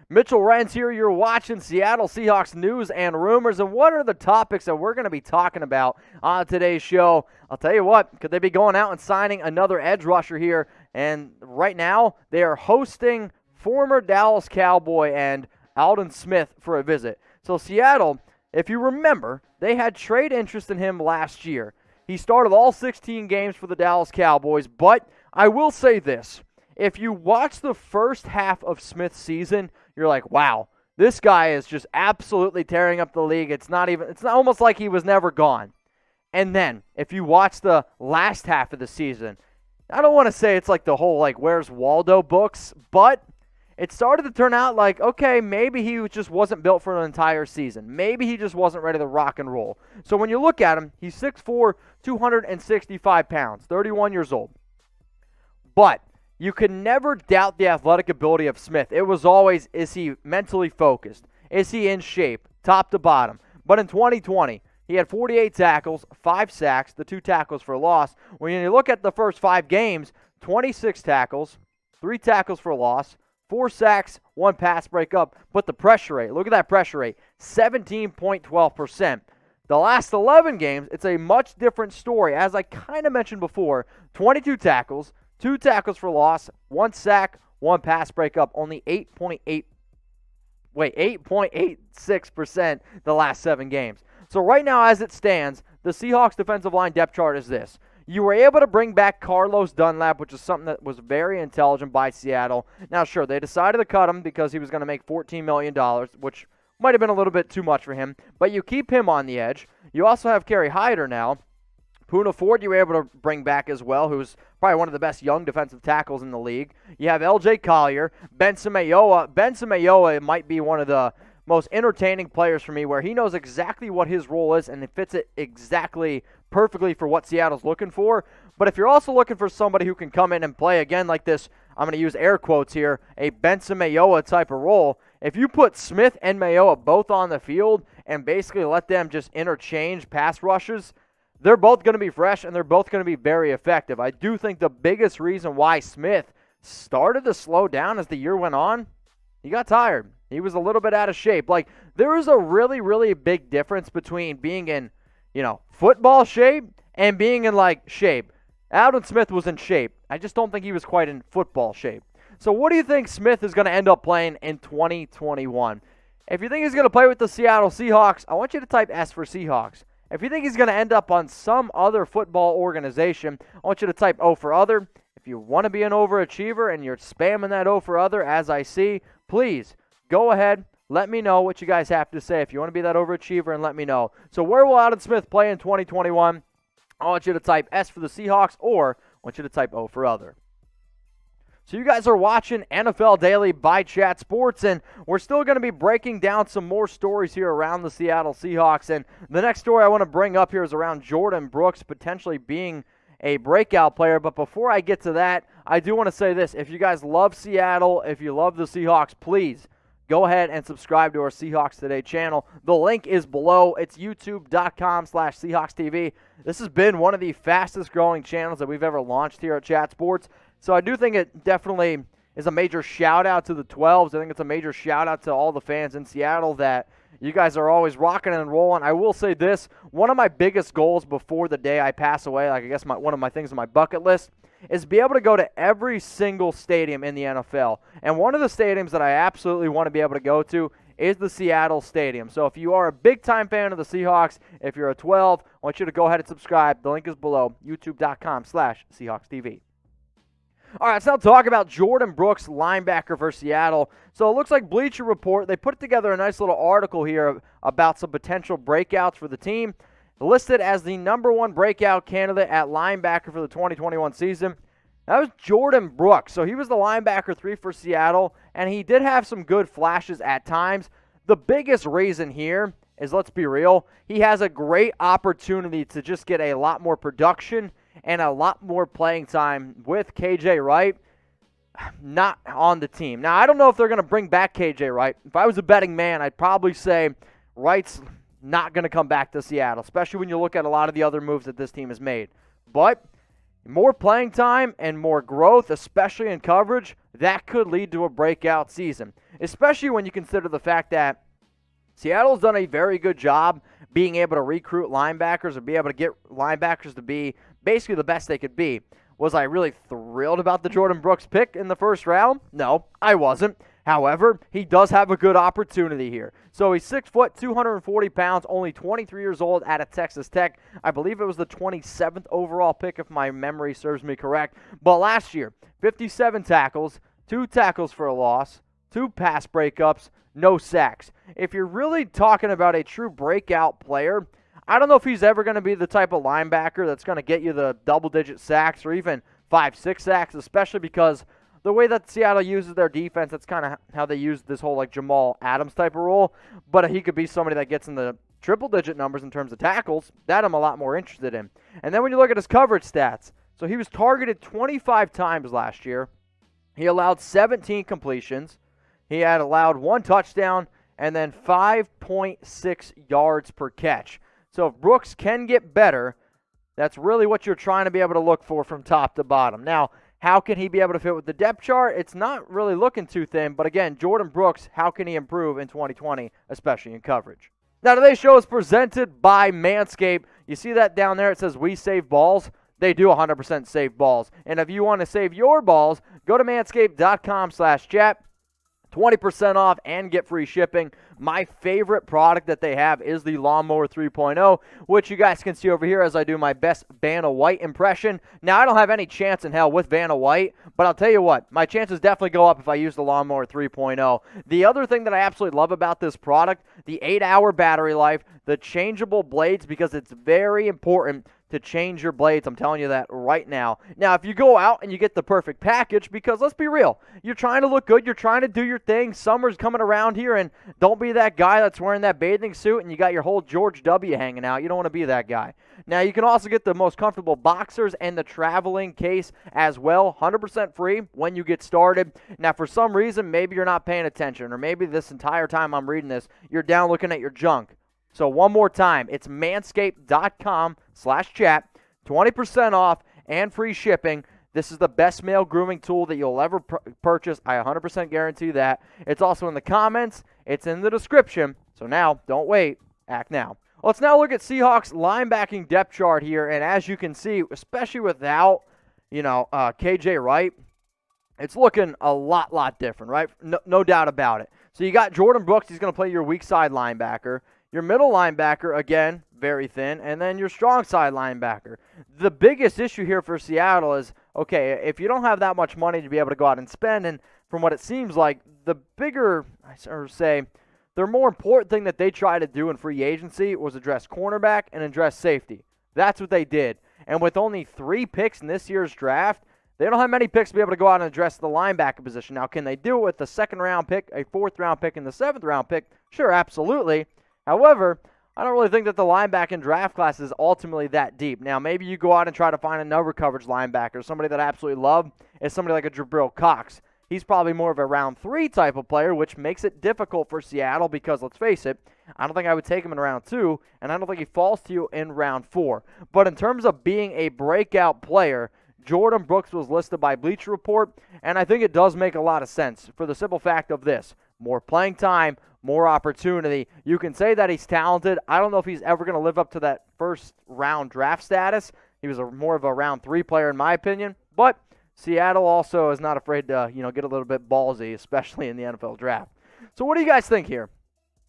Mitchell Renz here. You're watching Seattle Seahawks news and rumors. And what are the topics that we're going to be talking about on today's show? I'll tell you what, could they be going out and signing another edge rusher here? And right now, they are hosting former Dallas Cowboy and Aldon Smith for a visit. So Seattle, if you remember, they had trade interest in him last year. He started all 16 games for the Dallas Cowboys, but I will say this. If you watch the first half of Smith's season, you're like, wow, this guy is just absolutely tearing up the league. It's almost like he was never gone. And then, if you watch the last half of the season, I don't want to say it's like the whole, like, Where's Waldo books, but it started to turn out like, okay, maybe he just wasn't built for an entire season. Maybe he just wasn't ready to rock and roll. So when you look at him, he's 6'4", 265 pounds, 31 years old. But you can never doubt the athletic ability of Smith. It was always, is he mentally focused? Is he in shape, top to bottom? But in 2020, he had 48 tackles, 5 sacks, the 2 tackles for loss. When you look at the first 5 games, 26 tackles, 3 tackles for loss, 4 sacks, 1 pass breakup. But the pressure rate, look at that pressure rate, 17.12%. The last 11 games, it's a much different story. As I kind of mentioned before, 22 tackles, 2 tackles for loss, 1 sack, 1 pass breakup, only 8.86% the last 7 games. So right now, as it stands, the Seahawks defensive line depth chart is this. You were able to bring back Carlos Dunlap, which is something that was very intelligent by Seattle. Now, sure, they decided to cut him because he was going to make $14 million, which might have been a little bit too much for him. But you keep him on the edge. You also have Kerry Hyder now. Puna Ford you were able to bring back as well, who's probably one of the best young defensive tackles in the league. You have L.J. Collier, Benson Mayowa. Benson Mayowa might be one of the most entertaining players for me, where he knows exactly what his role is and it fits it exactly perfectly for what Seattle's looking for. But if you're also looking for somebody who can come in and play, again, like this, I'm going to use air quotes here, a Benson Mayowa type of role, if you put Smith and Mayowa both on the field and basically let them just interchange pass rushes, they're both going to be fresh, and they're both going to be very effective. I do think the biggest reason why Smith started to slow down as the year went on, he got tired. He was a little bit out of shape. Like, there is a really, really big difference between being in, football shape and being in, shape. Aldon Smith was in shape. I just don't think he was quite in football shape. So what do you think Smith is going to end up playing in 2021? If you think he's going to play with the Seattle Seahawks, I want you to type S for Seahawks. If you think he's going to end up on some other football organization, I want you to type O for other. If you want to be an overachiever and you're spamming that O for other, as I see, please go ahead. Let me know what you guys have to say if you want to be that overachiever, and let me know. So where will Aldon Smith play in 2021? I want you to type S for the Seahawks, or I want you to type O for other. So you guys are watching NFL Daily by Chat Sports, and we're still going to be breaking down some more stories here around the Seattle Seahawks. And the next story I want to bring up here is around Jordyn Brooks potentially being a breakout player. But before I get to that, I do want to say this. If you guys love Seattle, if you love the Seahawks, please go ahead and subscribe to our Seahawks Today channel. The link is below. It's youtube.com/SeahawksTV. This has been one of the fastest growing channels that we've ever launched here at Chat Sports. So I do think it definitely is a major shout-out to the 12s. I think it's a major shout-out to all the fans in Seattle that you guys are always rocking and rolling. I will say this. One of my biggest goals before the day I pass away, one of my things on my bucket list, is be able to go to every single stadium in the NFL. And one of the stadiums that I absolutely want to be able to go to is the Seattle Stadium. So if you are a big-time fan of the Seahawks, if you're a 12, I want you to go ahead and subscribe. The link is below, youtube.com/SeahawksTV. All right, let's now talk about Jordyn Brooks, linebacker for Seattle. So it looks like Bleacher Report, they put together a nice little article here about some potential breakouts for the team. Listed as the #1 breakout candidate at linebacker for the 2021 season. That was Jordyn Brooks. So he was the linebacker 3 for Seattle, and he did have some good flashes at times. The biggest reason here is, let's be real, he has a great opportunity to just get a lot more production and a lot more playing time with KJ Wright not on the team. Now, I don't know if they're going to bring back KJ Wright. If I was a betting man, I'd probably say Wright's not going to come back to Seattle, especially when you look at a lot of the other moves that this team has made. But More playing time and more growth, especially in coverage, that could lead to a breakout season, especially when you consider the fact that Seattle's done a very good job being able to recruit linebackers or be able to get linebackers to be basically the best they could be. Was I really thrilled about the Jordyn Brooks pick in the first round? No, I wasn't. However, he does have a good opportunity here. So he's 6 foot, 240 pounds, only 23 years old out of Texas Tech. I believe it was the 27th overall pick if my memory serves me correct. But last year, 57 tackles, 2 tackles for a loss, 2 pass breakups, no sacks. If you're really talking about a true breakout player, I don't know if he's ever going to be the type of linebacker that's going to get you the double-digit sacks or even 5-6 sacks, especially because the way that Seattle uses their defense, that's kind of how they use this whole like Jamal Adams type of role. But he could be somebody that gets in the triple-digit numbers in terms of tackles. That I'm a lot more interested in. And then when you look at his coverage stats, so he was targeted 25 times last year. He allowed 17 completions. He had allowed 1 touchdown and then 5.6 yards per catch. So if Brooks can get better, that's really what you're trying to be able to look for from top to bottom. Now, how can he be able to fit with the depth chart? It's not really looking too thin, but again, Jordyn Brooks, how can he improve in 2020, especially in coverage? Now, today's show is presented by Manscape. You see that down there? It says, "We save balls." They do 100% save balls. And if you want to save your balls, go to manscaped.com/chat. 20% off and get free shipping. My favorite product that they have is the Lawnmower 3.0, which you guys can see over here as I do my best Vanna White impression. Now, I don't have any chance in hell with Vanna White, but I'll tell you what, my chances definitely go up if I use the Lawnmower 3.0. The other thing that I absolutely love about this product, the 8-hour battery life, the changeable blades, because it's very important to change your blades. I'm telling you that right now. Now, if you go out and you get the perfect package, because let's be real, you're trying to look good, you're trying to do your thing, summer's coming around here, and don't be that guy that's wearing that bathing suit and you got your whole George W. hanging out. You don't want to be that guy. Now, you can also get the most comfortable boxers and the traveling case as well, 100% free when you get started. Now, for some reason, maybe you're not paying attention, or maybe this entire time I'm reading this, you're down looking at your junk. So one more time, it's manscaped.com/chat, 20% off and free shipping. This is the best male grooming tool that you'll ever purchase. I 100% guarantee that. It's also in the comments. It's in the description. So now, don't wait. Act now. Let's now look at Seahawks linebacking depth chart here. And as you can see, especially without, KJ Wright, it's looking a lot different, right? No doubt about it. So you got Jordyn Brooks. He's going to play your weak side linebacker. Your middle linebacker, again, very thin, and then your strong side linebacker. The biggest issue here for Seattle is, okay, if you don't have that much money to be able to go out and spend, and from what it seems like, the bigger, the more important thing that they tried to do in free agency was address cornerback and address safety. That's what they did. And with only 3 picks in this year's draft, they don't have many picks to be able to go out and address the linebacker position. Now, can they do it with the 2nd-round pick, a 4th-round pick, and the 7th-round pick? Sure, absolutely. However, I don't really think that the linebacking draft class is ultimately that deep. Now, maybe you go out and try to find another coverage linebacker. Somebody that I absolutely love is somebody like a Jabril Cox. He's probably more of a round 3 type of player, which makes it difficult for Seattle because, let's face it, I don't think I would take him in round 2, and I don't think he falls to you in round 4. But in terms of being a breakout player, Jordyn Brooks was listed by Bleacher Report, and I think it does make a lot of sense for the simple fact of this. More playing time, more opportunity. You can say that he's talented. I don't know if he's ever going to live up to that 1st-round draft status. He was more of a round 3 player in my opinion, but Seattle also is not afraid to, get a little bit ballsy, especially in the NFL draft. So what do you guys think here?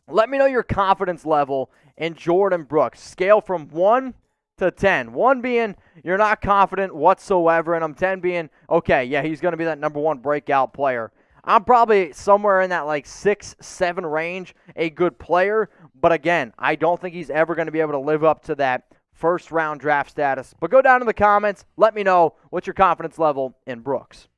Let me know your confidence level in Jordyn Brooks. Scale from 1 to 10. 1 being you're not confident whatsoever, and 10 being, okay, yeah, he's going to be that number 1 breakout player. I'm probably somewhere in that 6-7 range, a good player. But again, I don't think he's ever going to be able to live up to that 1st-round draft status. But go down in the comments. Let me know what's your confidence level in Brooks.